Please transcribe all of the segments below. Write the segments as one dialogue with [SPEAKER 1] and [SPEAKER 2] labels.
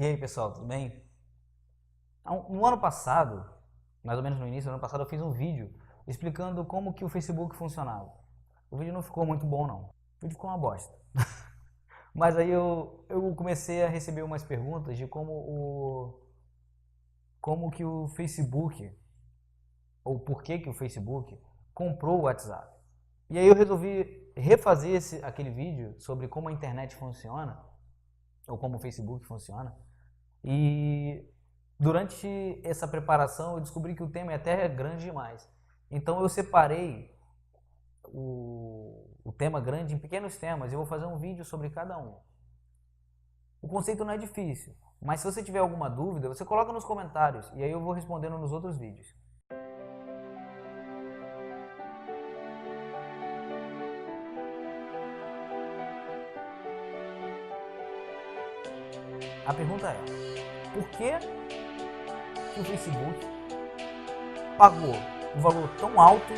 [SPEAKER 1] E aí, pessoal, tudo bem? No ano passado, mais ou menos no início do ano passado, eu fiz um vídeo explicando como que o Facebook funcionava. O vídeo não ficou muito bom, não. O vídeo ficou uma bosta. Mas aí eu comecei a receber umas perguntas de como que o Facebook, ou por que que o Facebook comprou o WhatsApp. E aí eu resolvi refazer aquele vídeo sobre como a internet funciona, ou como o Facebook funciona. E durante essa preparação eu descobri que o tema é até grande demais. Então eu separei o tema grande em pequenos temas e vou fazer um vídeo sobre cada um. O conceito não é difícil, mas se você tiver alguma dúvida, você coloca nos comentários e aí eu vou respondendo nos outros vídeos. A pergunta é: por que o Facebook pagou um valor tão alto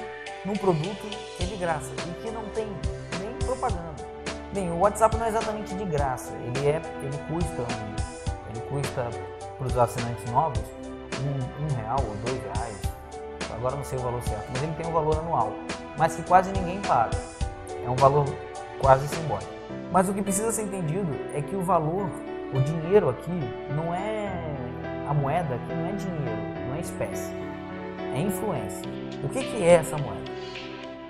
[SPEAKER 1] num produto que é de graça e que não tem nem propaganda? Bem, o WhatsApp não é exatamente de graça, ele custa para os assinantes novos R$1 ou R$2, agora não sei o valor certo, mas ele tem um valor anual, mas que quase ninguém paga, é um valor quase simbólico. Mas o que precisa ser entendido é que o valor, o dinheiro aqui, não é a moeda, aqui não é dinheiro, não é espécie, é influência. O que é essa moeda?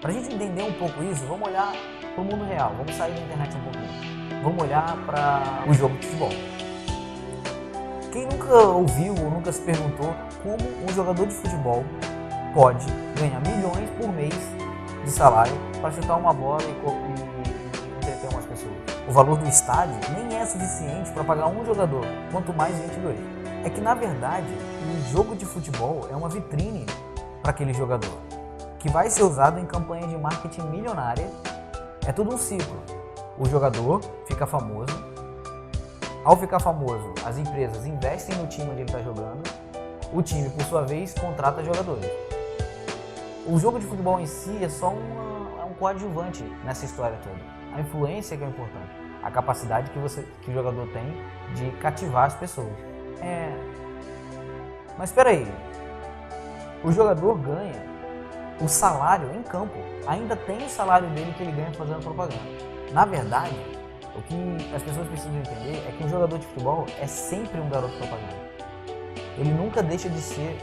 [SPEAKER 1] Para a gente entender um pouco isso, vamos olhar para o mundo real, vamos sair da internet um pouquinho, vamos olhar para o jogo de futebol. Quem nunca ouviu ou nunca se perguntou como um jogador de futebol pode ganhar milhões por mês de salário para chutar uma bola e entreter umas pessoas? O valor do estádio nem é suficiente para pagar um jogador, quanto mais 22. É que na verdade o jogo de futebol é uma vitrine para aquele jogador, que vai ser usado em campanha de marketing milionária. É tudo um ciclo. O jogador fica famoso. Ao ficar famoso, as empresas investem no time onde ele está jogando. O time, por sua vez, contrata jogadores. O jogo de futebol em si é só um coadjuvante nessa história toda. A influência que é importante. A capacidade que o jogador tem de cativar as pessoas. Mas espera aí. O jogador ganha o salário em campo, ainda tem o salário dele que ele ganha fazendo propaganda. Na verdade, o que as pessoas precisam entender é que um jogador de futebol é sempre um garoto propaganda. Ele nunca deixa de ser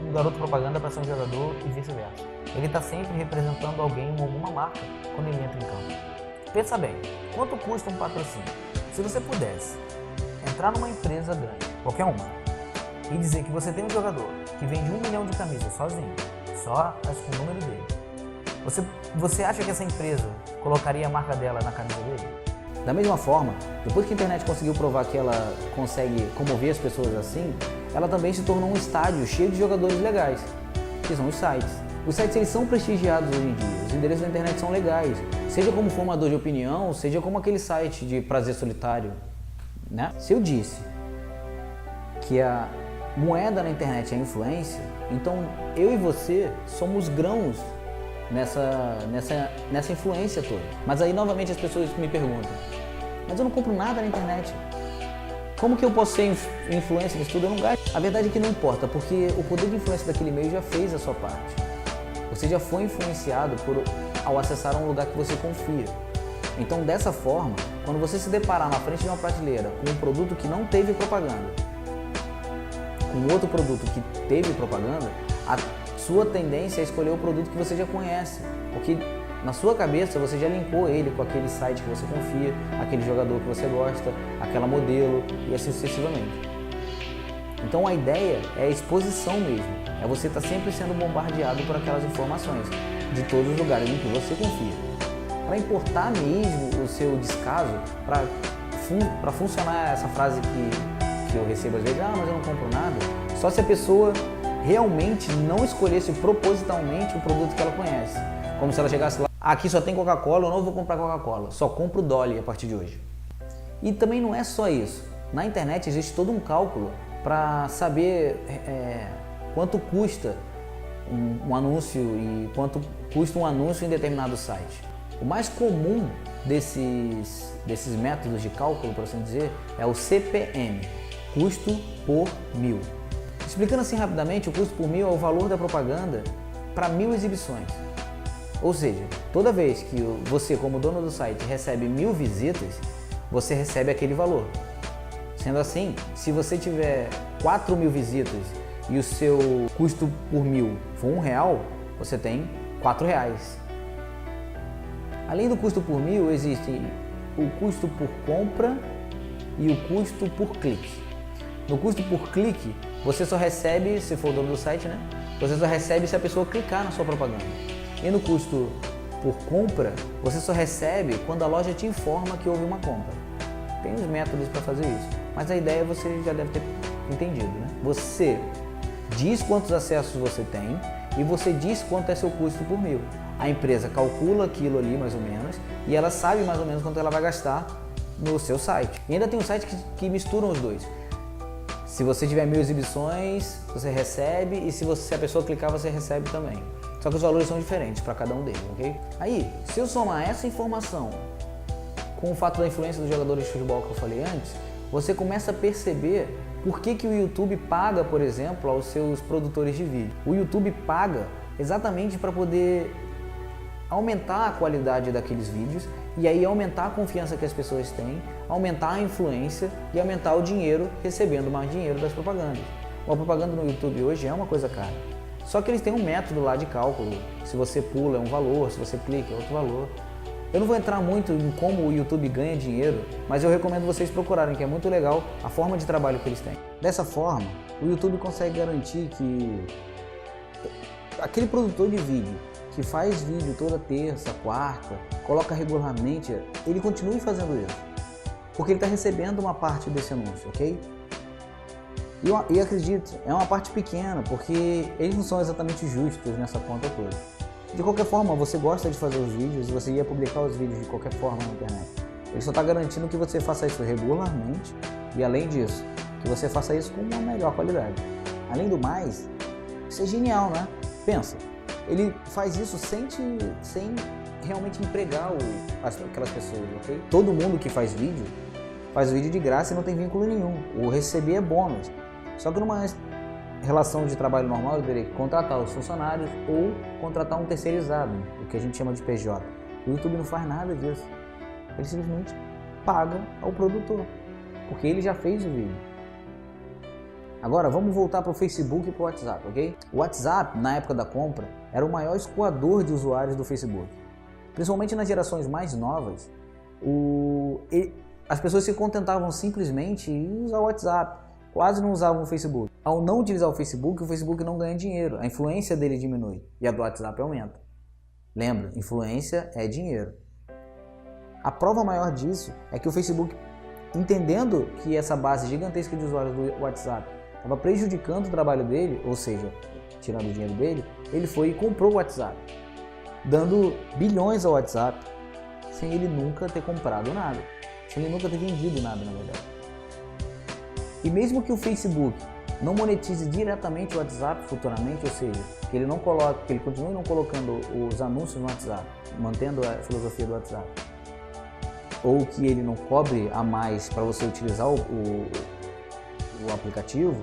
[SPEAKER 1] um garoto propaganda para ser um jogador e vice-versa. Ele está sempre representando alguém ou alguma marca quando ele entra em campo. Pensa bem, quanto custa um patrocínio? Se você pudesse entrar numa empresa grande, qualquer uma, e dizer que você tem um jogador que vende 1 milhão de camisas sozinho, só com o número dele, você acha que essa empresa colocaria a marca dela na camisa dele? Da mesma forma, depois que a internet conseguiu provar que ela consegue comover as pessoas assim, ela também se tornou um estádio cheio de jogadores legais, que são os sites. Os sites eles são prestigiados hoje em dia, os endereços da internet são legais, seja como formador de opinião, seja como aquele site de prazer solitário, né? Se eu disse que a moeda na internet é influência, então eu e você somos grãos nessa influência toda. Mas aí novamente as pessoas me perguntam: mas eu não compro nada na internet, como que eu posso ser influência nisso tudo? Eu não gasto. A verdade é que não importa, porque o poder de influência daquele meio já fez a sua parte. Você já foi influenciado ao acessar um lugar que você confia. Então dessa forma, quando você se deparar na frente de uma prateleira com um produto que não teve propaganda, com outro produto que teve propaganda, a sua tendência é escolher o produto que você já conhece, porque na sua cabeça você já linkou ele com aquele site que você confia, aquele jogador que você gosta, aquela modelo e assim sucessivamente. Então a ideia é a exposição mesmo, é você estar sempre sendo bombardeado por aquelas informações de todos os lugares em que você confia. Para importar mesmo o seu descaso, para funcionar essa frase que eu recebo às vezes: mas eu não compro nada, só se a pessoa realmente não escolhesse propositalmente o produto que ela conhece. Como se ela chegasse lá: aqui só tem Coca-Cola, eu não vou comprar Coca-Cola, só compro Dolly a partir de hoje. E também não é só isso. Na internet existe todo um cálculo para saber quanto custa um anúncio e quanto custa um anúncio em determinado site. O mais comum desses métodos de cálculo, por assim dizer, é o CPM.
[SPEAKER 2] custo por 1000. Explicando assim rapidamente, o custo por 1000 é o valor da propaganda para 1000 exibições. Ou seja, toda vez que você, como dono do site, recebe 1000 visitas, você recebe aquele valor. Sendo assim, se você tiver 4.000 visitas e o seu custo por 1000 for R$1, você tem R$4. Além do custo por 1000, existe o custo por compra e o custo por clique. No custo por clique, você só recebe, se for o dono do site, né? Você só recebe se a pessoa clicar na sua propaganda. E no custo por compra, você só recebe quando a loja te informa que houve uma compra. Tem uns métodos para fazer isso, mas a ideia você já deve ter entendido, né? Você diz quantos acessos você tem e você diz quanto é seu custo por 1000. A empresa calcula aquilo ali mais ou menos e ela sabe mais ou menos quanto ela vai gastar no seu site. E ainda tem um site que misturam os dois. Se você tiver 1000 exibições, você recebe, e se a pessoa clicar, você recebe também. Só que os valores são diferentes para cada um deles, ok? Aí, se eu somar essa informação com o fato da influência dos jogadores de futebol que eu falei antes, você começa a perceber por que o YouTube paga, por exemplo, aos seus produtores de vídeo. O YouTube paga exatamente para poder aumentar a qualidade daqueles vídeos e aí aumentar a confiança que as pessoas têm, aumentar a influência e aumentar o dinheiro, recebendo mais dinheiro das propagandas. Uma propaganda no YouTube hoje é uma coisa cara. Só que eles têm um método lá de cálculo. Se você pula é um valor, se você clica é outro valor. Eu não vou entrar muito em como o YouTube ganha dinheiro, mas eu recomendo vocês procurarem, que é muito legal a forma de trabalho que eles têm. Dessa forma, o YouTube consegue garantir que aquele produtor de vídeo que faz vídeo toda terça, quarta, coloca regularmente, ele continue fazendo isso. Porque ele está recebendo uma parte desse anúncio, ok? E acredite, é uma parte pequena, porque eles não são exatamente justos nessa conta toda. De qualquer forma, você gosta de fazer os vídeos, você ia publicar os vídeos de qualquer forma na internet. Ele só está garantindo que você faça isso regularmente e, além disso, que você faça isso com uma melhor qualidade. Além do mais, isso é genial, né? Pensa, ele faz isso sem realmente empregar aquelas pessoas, ok? Todo mundo que faz vídeo de graça e não tem vínculo nenhum. O receber é bônus. Só que numa relação de trabalho normal, eu teria que contratar os funcionários ou contratar um terceirizado, o que a gente chama de PJ. O YouTube não faz nada disso. Ele simplesmente paga ao produtor, porque ele já fez o vídeo. Agora, vamos voltar para o Facebook e para o WhatsApp, ok? O WhatsApp, na época da compra, era o maior escoador de usuários do Facebook. Principalmente nas gerações mais novas, as pessoas se contentavam simplesmente em usar o WhatsApp. Quase não usavam o Facebook. Ao não utilizar o Facebook não ganha dinheiro. A influência dele diminui e a do WhatsApp aumenta. Lembra, influência é dinheiro. A prova maior disso é que o Facebook, entendendo que essa base gigantesca de usuários do WhatsApp estava prejudicando o trabalho dele, ou seja, tirando o dinheiro dele, ele foi e comprou o WhatsApp, dando bilhões ao WhatsApp, sem ele nunca ter comprado nada, sem ele nunca ter vendido nada, na verdade. E mesmo que o Facebook não monetize diretamente o WhatsApp futuramente, ou seja, que ele continue não colocando os anúncios no WhatsApp, mantendo a filosofia do WhatsApp, ou que ele não cobre a mais para você utilizar o aplicativo,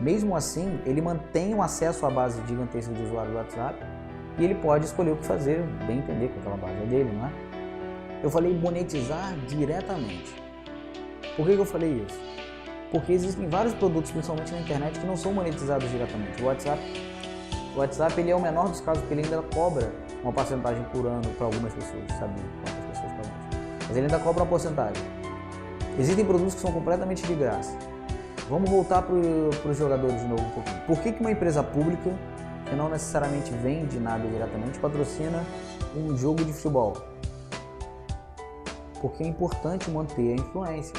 [SPEAKER 2] mesmo assim ele mantém o acesso à base gigantesca de usuários do WhatsApp e ele pode escolher o que fazer, bem entender com aquela base dele, não é? Eu falei monetizar diretamente. Por que eu falei isso? Porque existem vários produtos, principalmente na internet, que não são monetizados diretamente. O WhatsApp ele é o menor dos casos, porque ele ainda cobra uma porcentagem por ano para algumas pessoas, sabe quantas pessoas pagam. Mas ele ainda cobra uma porcentagem. Existem produtos que são completamente de graça. Vamos voltar para os jogadores de novo um pouquinho. Por que uma empresa pública, que não necessariamente vende nada diretamente, patrocina um jogo de futebol? Porque é importante manter a influência.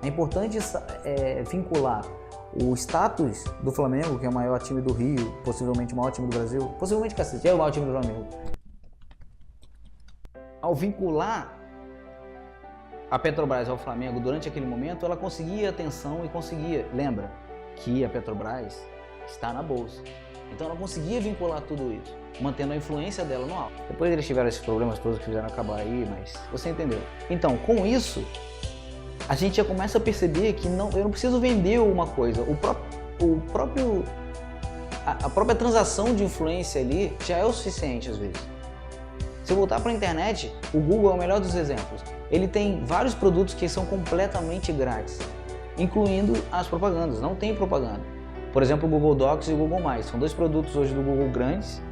[SPEAKER 2] É importante vincular o status do Flamengo, que é o maior time do Rio, possivelmente o maior time do Brasil, possivelmente cacete, é o maior time do Flamengo. Ao vincular a Petrobras ao Flamengo durante aquele momento, ela conseguia atenção e conseguia, lembra que a Petrobras está na bolsa. Então ela conseguia vincular tudo isso, mantendo a influência dela no alto. Depois eles tiveram esses problemas todos que fizeram acabar aí, mas você entendeu. Então, com isso, a gente já começa a perceber que eu não preciso vender uma coisa. A própria transação de influência ali já é o suficiente às vezes. Se eu voltar para a internet, o Google é o melhor dos exemplos. Ele tem vários produtos que são completamente grátis, incluindo as propagandas. Não tem propaganda. Por exemplo, o Google Docs e o Google+. São dois produtos hoje do Google grandes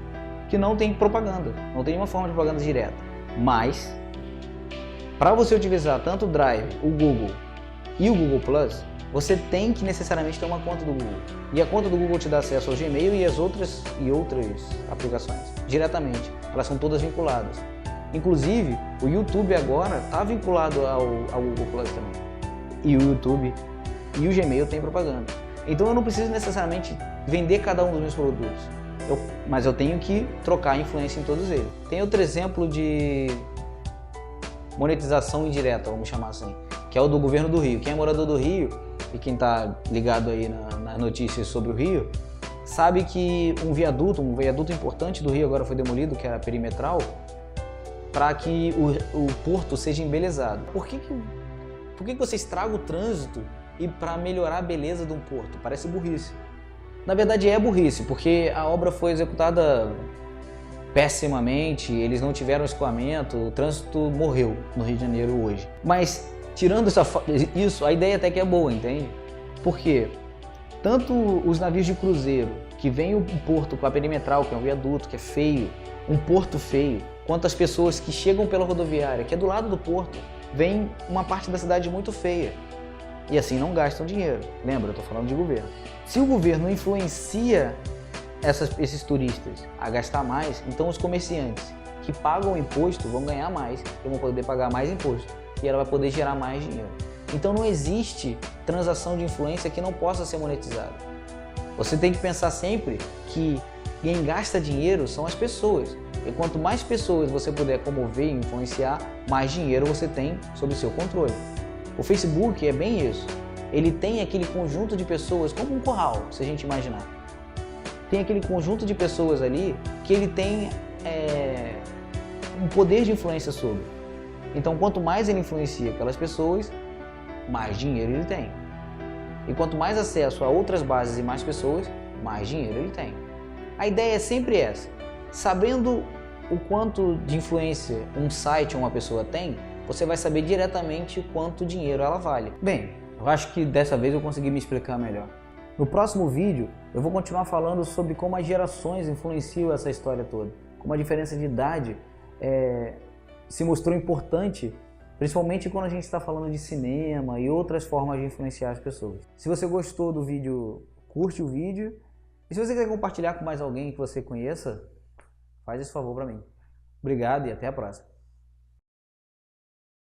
[SPEAKER 2] que não tem propaganda. Não tem nenhuma forma de propaganda direta. Mas, para você utilizar tanto o Drive, o Google e o Google+, você tem que necessariamente ter uma conta do Google. E a conta do Google te dá acesso ao Gmail e outras aplicações diretamente. Elas são todas vinculadas. Inclusive, o YouTube agora está vinculado ao Google também. E o YouTube e o Gmail tem propaganda. Então eu não preciso necessariamente vender cada um dos meus produtos. Mas eu tenho que trocar influência em todos eles. Tem outro exemplo de monetização indireta, vamos chamar assim, que é o do governo do Rio. Quem é morador do Rio e quem está ligado aí nas notícias sobre o Rio, sabe que um viaduto importante do Rio agora foi demolido, que era perimetral, para que o porto seja embelezado. Por que você estraga o trânsito e para melhorar a beleza de um porto? Parece burrice. Na verdade é burrice, porque a obra foi executada pessimamente, eles não tiveram escoamento, o trânsito morreu no Rio de Janeiro hoje. Mas, tirando isso, a ideia até que é boa, entende? Porque tanto os navios de cruzeiro, que vem o porto com a perimetral, que é um viaduto, que é feio, um porto feio, quanto as pessoas que chegam pela rodoviária, que é do lado do porto, vem uma parte da cidade muito feia. E assim não gastam dinheiro. Lembra, eu estou falando de governo. Se o governo influencia esses turistas a gastar mais, então os comerciantes que pagam imposto vão ganhar mais e vão poder pagar mais imposto. E ela vai poder gerar mais dinheiro. Então não existe transação de influência que não possa ser monetizada. Você tem que pensar sempre que quem gasta dinheiro são as pessoas. E quanto mais pessoas você puder comover e influenciar, mais dinheiro você tem sob seu controle. O Facebook é bem isso. Ele tem aquele conjunto de pessoas, como um curral, se a gente imaginar. Tem aquele conjunto de pessoas ali que ele tem um poder de influência sobre. Então, quanto mais ele influencia aquelas pessoas, mais dinheiro ele tem. E quanto mais acesso a outras bases e mais pessoas, mais dinheiro ele tem. A ideia é sempre essa. Sabendo o quanto de influência um site ou uma pessoa tem, você vai saber diretamente quanto dinheiro ela vale. Bem, eu acho que dessa vez eu consegui me explicar melhor. No próximo vídeo, eu vou continuar falando sobre como as gerações influenciam essa história toda. Como a diferença de idade se mostrou importante, principalmente quando a gente está falando de cinema e outras formas de influenciar as pessoas. Se você gostou do vídeo, curte o vídeo. E se você quiser compartilhar com mais alguém que você conheça, faz esse favor para mim. Obrigado e até a próxima.